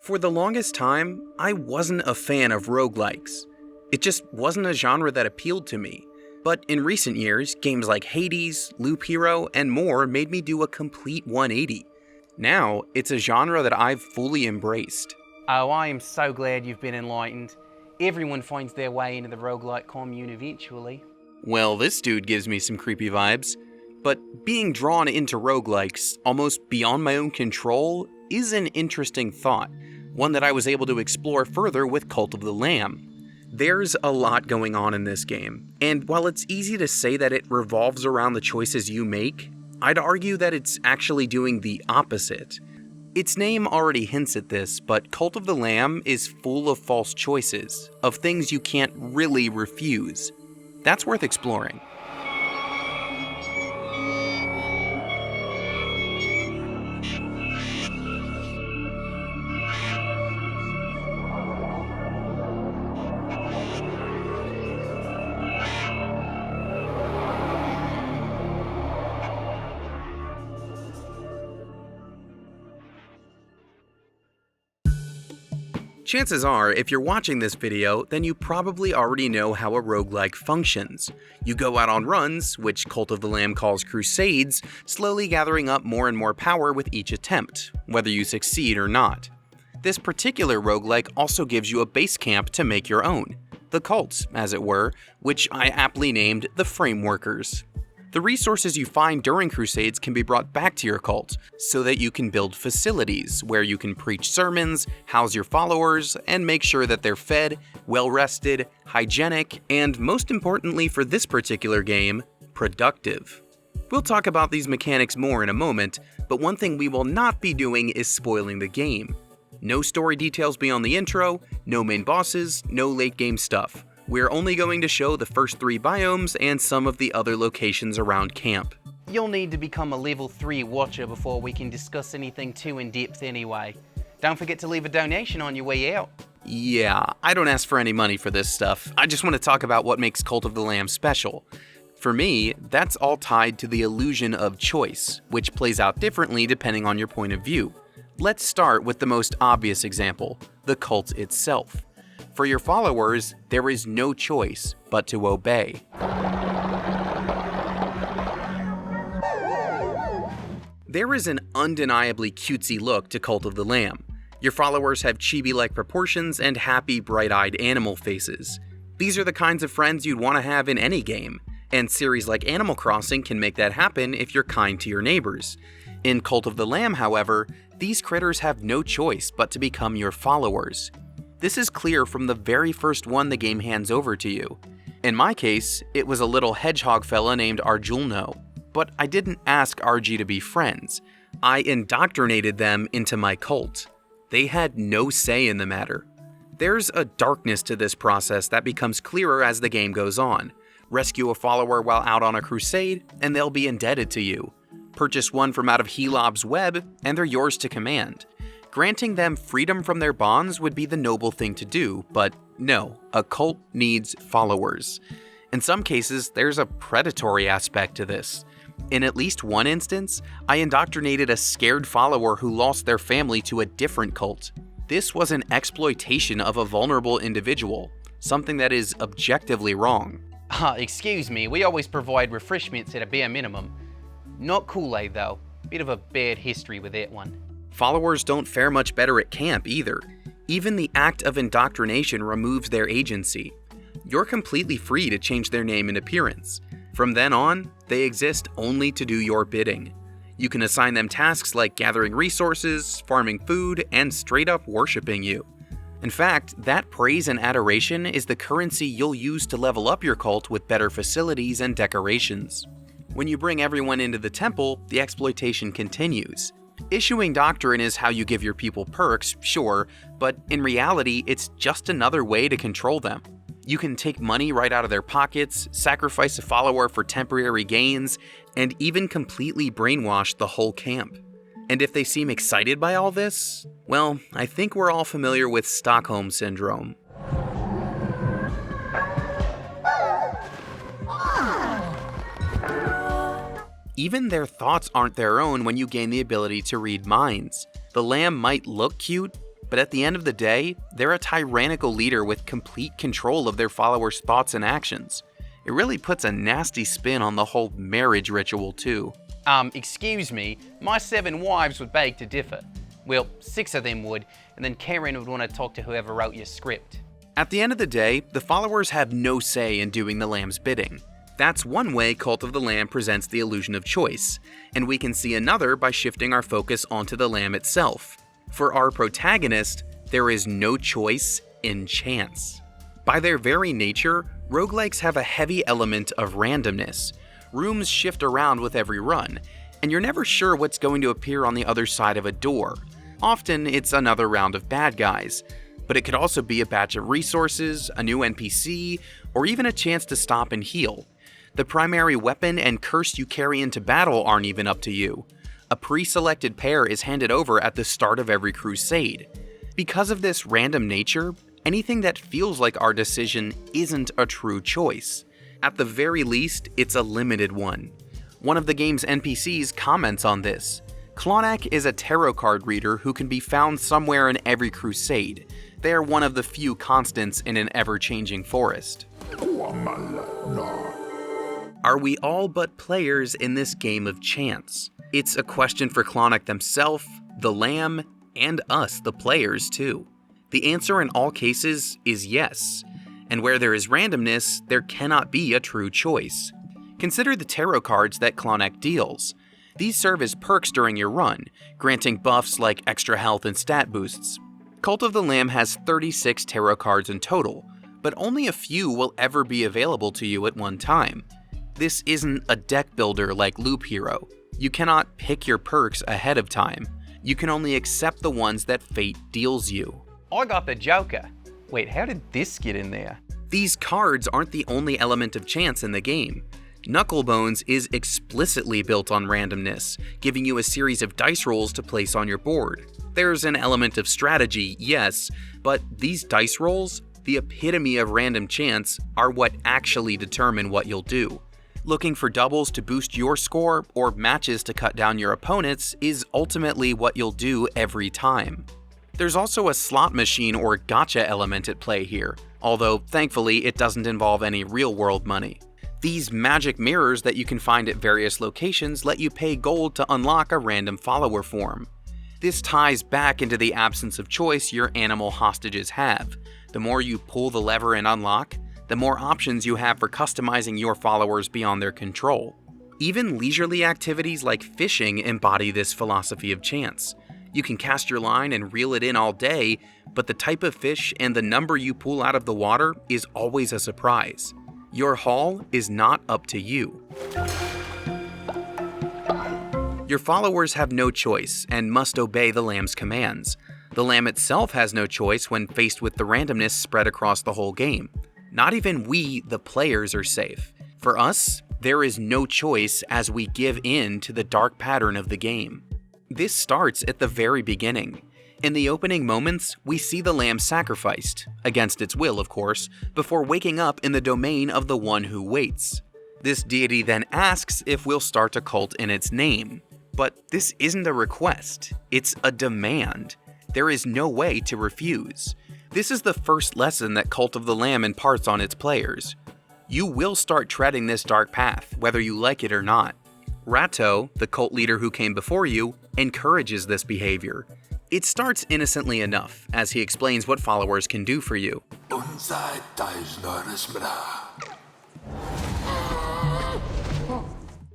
For the longest time, I wasn't a fan of roguelikes. It just wasn't a genre that appealed to me. But in recent years, games like Hades, Loop Hero, and more made me do a complete 180. Now, it's a genre that I've fully embraced. Oh, I am so glad you've been enlightened. Everyone finds their way into the roguelike commune eventually. Well, this dude gives me some creepy vibes. But being drawn into roguelikes, almost beyond my own control, is an interesting thought. One that I was able to explore further with Cult of the Lamb. There's a lot going on in this game, and while it's easy to say that it revolves around the choices you make, I'd argue that it's actually doing the opposite. Its name already hints at this, but Cult of the Lamb is full of false choices, of things you can't really refuse. That's worth exploring. Chances are, if you're watching this video, then you probably already know how a roguelike functions. You go out on runs, which Cult of the Lamb calls crusades, slowly gathering up more and more power with each attempt, whether you succeed or not. This particular roguelike also gives you a base camp to make your own. The cults, as it were, which I aptly named the Frameworkers. The resources you find during crusades can be brought back to your cult, so that you can build facilities where you can preach sermons, house your followers, and make sure that they're fed, well-rested, hygienic, and most importantly for this particular game, productive. We'll talk about these mechanics more in a moment, but one thing we will not be doing is spoiling the game. No story details beyond the intro, no main bosses, no late game stuff. We're only going to show the first 3 biomes and some of the other locations around camp. You'll need to become a level 3 watcher before we can discuss anything too in-depth anyway. Don't forget to leave a donation on your way out. Yeah, I don't ask for any money for this stuff. I just want to talk about what makes Cult of the Lamb special. For me, that's all tied to the illusion of choice, which plays out differently depending on your point of view. Let's start with the most obvious example, the cult itself. For your followers, there is no choice but to obey. There is an undeniably cutesy look to Cult of the Lamb. Your followers have chibi-like proportions and happy, bright-eyed animal faces. These are the kinds of friends you'd want to have in any game, and series like Animal Crossing can make that happen if you're kind to your neighbors. In Cult of the Lamb, however, these critters have no choice but to become your followers. This is clear from the very first one the game hands over to you. In my case, it was a little hedgehog fella named Arjulno, but I didn't ask RG to be friends. I indoctrinated them into my cult. They had no say in the matter. There's a darkness to this process that becomes clearer as the game goes on. Rescue a follower while out on a crusade, and they'll be indebted to you. Purchase one from out of Helob's web, and they're yours to command. Granting them freedom from their bonds would be the noble thing to do, but no, a cult needs followers. In some cases, there's a predatory aspect to this. In at least one instance, I indoctrinated a scared follower who lost their family to a different cult. This was an exploitation of a vulnerable individual, something that is objectively wrong. Excuse me, we always provide refreshments at a bare minimum. Not Kool-Aid though, bit of a bad history with that one. Followers don't fare much better at camp either. Even the act of indoctrination removes their agency. You're completely free to change their name and appearance. From then on, they exist only to do your bidding. You can assign them tasks like gathering resources, farming food, and straight up worshiping you. In fact, that praise and adoration is the currency you'll use to level up your cult with better facilities and decorations. When you bring everyone into the temple, the exploitation continues. Issuing doctrine is how you give your people perks, sure, but in reality, it's just another way to control them. You can take money right out of their pockets, sacrifice a follower for temporary gains, and even completely brainwash the whole camp. And if they seem excited by all this, well, I think we're all familiar with Stockholm Syndrome. Even their thoughts aren't their own when you gain the ability to read minds. The lamb might look cute, but at the end of the day, they're a tyrannical leader with complete control of their followers' thoughts and actions. It really puts a nasty spin on the whole marriage ritual too. Excuse me, my 7 wives would beg to differ. Well, 6 of them would, and then Karen would want to talk to whoever wrote your script. At the end of the day, the followers have no say in doing the Lamb's bidding. That's one way Cult of the Lamb presents the illusion of choice, and we can see another by shifting our focus onto the Lamb itself. For our protagonist, there is no choice in chance. By their very nature, roguelikes have a heavy element of randomness. Rooms shift around with every run, and you're never sure what's going to appear on the other side of a door. Often, it's another round of bad guys, but it could also be a batch of resources, a new NPC, or even a chance to stop and heal. The primary weapon and curse you carry into battle aren't even up to you. A pre-selected pair is handed over at the start of every crusade. Because of this random nature, anything that feels like our decision isn't a true choice. At the very least, it's a limited one. One of the game's NPCs comments on this. Clonak is a tarot card reader who can be found somewhere in every crusade. They are one of the few constants in an ever-changing forest. Are we all but players in this game of chance? It's a question for Clonak themself, the Lamb, and us, the players, too. The answer in all cases is yes, and where there is randomness, there cannot be a true choice. Consider the tarot cards that Clonak deals. These serve as perks during your run, granting buffs like extra health and stat boosts. Cult of the Lamb has 36 tarot cards in total, but only a few will ever be available to you at one time. This isn't a deck builder like Loop Hero. You cannot pick your perks ahead of time. You can only accept the ones that fate deals you. I got the Joker. Wait, how did this get in there? These cards aren't the only element of chance in the game. Knucklebones is explicitly built on randomness, giving you a series of dice rolls to place on your board. There's an element of strategy, yes, but these dice rolls, the epitome of random chance, are what actually determine what you'll do. Looking for doubles to boost your score or matches to cut down your opponents is ultimately what you'll do every time. There's also a slot machine or gacha element at play here, although thankfully it doesn't involve any real-world money. These magic mirrors that you can find at various locations let you pay gold to unlock a random follower form. This ties back into the absence of choice your animal hostages have. The more you pull the lever and unlock, the more options you have for customizing your followers beyond their control. Even leisurely activities like fishing embody this philosophy of chance. You can cast your line and reel it in all day, but the type of fish and the number you pull out of the water is always a surprise. Your haul is not up to you. Your followers have no choice and must obey the Lamb's commands. The Lamb itself has no choice when faced with the randomness spread across the whole game. Not even we, the players, are safe. For us, there is no choice as we give in to the dark pattern of the game. This starts at the very beginning. In the opening moments, we see the Lamb sacrificed, against its will of course, before waking up in the domain of the one who waits. This deity then asks if we'll start a cult in its name. But this isn't a request, it's a demand. There is no way to refuse. This is the first lesson that Cult of the Lamb imparts on its players. You will start treading this dark path, whether you like it or not. Ratto, the cult leader who came before you, encourages this behavior. It starts innocently enough, as he explains what followers can do for you.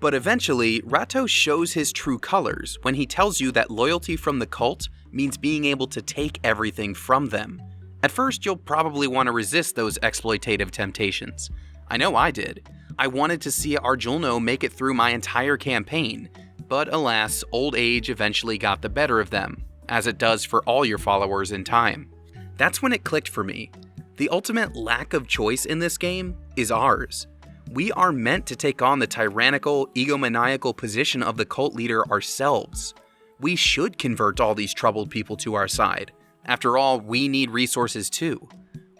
But eventually, Ratto shows his true colors when he tells you that loyalty from the cult means being able to take everything from them. At first, you'll probably want to resist those exploitative temptations. I know I did. I wanted to see Arjulno make it through my entire campaign, but alas, old age eventually got the better of them, as it does for all your followers in time. That's when it clicked for me. The ultimate lack of choice in this game is ours. We are meant to take on the tyrannical, egomaniacal position of the cult leader ourselves. We should convert all these troubled people to our side. After all, we need resources too.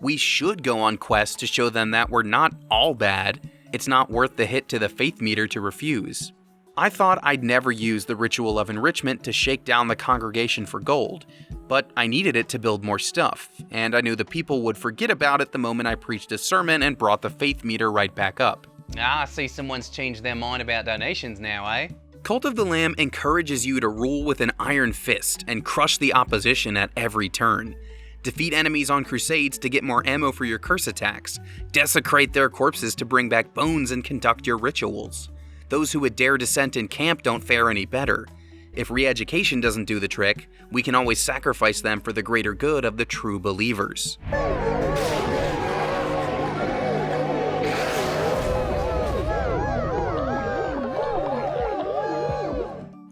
We should go on quests to show them that we're not all bad. It's not worth the hit to the faith meter to refuse. I thought I'd never use the ritual of enrichment to shake down the congregation for gold, but I needed it to build more stuff, and I knew the people would forget about it the moment I preached a sermon and brought the faith meter right back up. Ah, I see someone's changed their mind about donations now, eh? Cult of the Lamb encourages you to rule with an iron fist and crush the opposition at every turn. Defeat enemies on crusades to get more ammo for your curse attacks. Desecrate their corpses to bring back bones and conduct your rituals. Those who would dare dissent in camp don't fare any better. If re-education doesn't do the trick, we can always sacrifice them for the greater good of the true believers.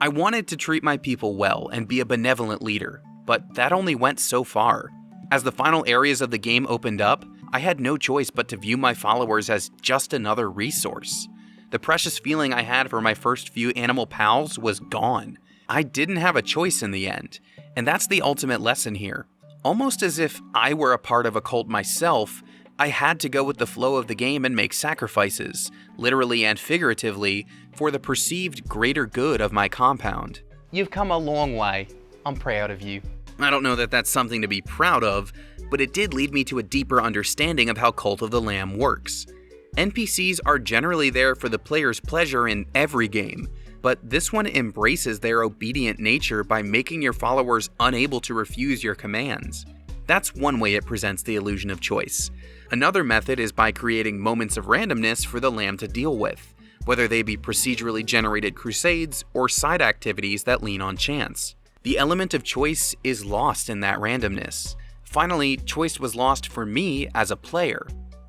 I wanted to treat my people well and be a benevolent leader, but that only went so far. As the final areas of the game opened up, I had no choice but to view my followers as just another resource. The precious feeling I had for my first few animal pals was gone. I didn't have a choice in the end, and that's the ultimate lesson here. Almost as if I were a part of a cult myself, I had to go with the flow of the game and make sacrifices, literally and figuratively, for the perceived greater good of my compound. You've come a long way. I'm proud of you. I don't know that that's something to be proud of, but it did lead me to a deeper understanding of how Cult of the Lamb works. NPCs are generally there for the player's pleasure in every game, but this one embraces their obedient nature by making your followers unable to refuse your commands. That's one way it presents the illusion of choice. Another method is by creating moments of randomness for the Lamb to deal with, whether they be procedurally generated crusades or side activities that lean on chance. The element of choice is lost in that randomness. Finally, choice was lost for me as a player.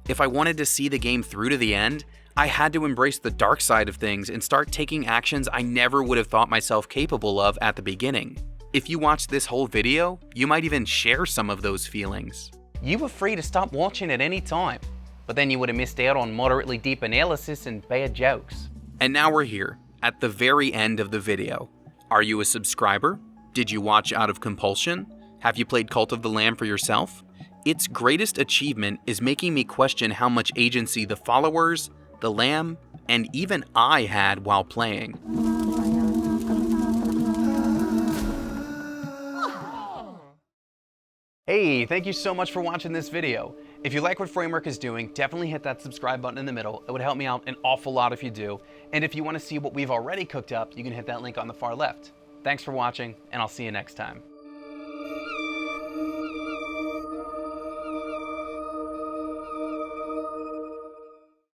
If I wanted to see the game through to the end, I had to embrace the dark side of things and start taking actions I never would have thought myself capable of at the beginning. If you watched this whole video, you might even share some of those feelings. You were free to stop watching at any time, but then you would have missed out on moderately deep analysis and bad jokes. And now we're here, at the very end of the video. Are you a subscriber? Did you watch out of compulsion? Have you played Cult of the Lamb for yourself? Its greatest achievement is making me question how much agency the followers, the Lamb, and even I had while playing. Hey, thank you so much for watching this video. If you like what Framework is doing, definitely hit that subscribe button in the middle. It would help me out an awful lot if you do. And if you want to see what we've already cooked up, you can hit that link on the far left. Thanks for watching, and I'll see you next time.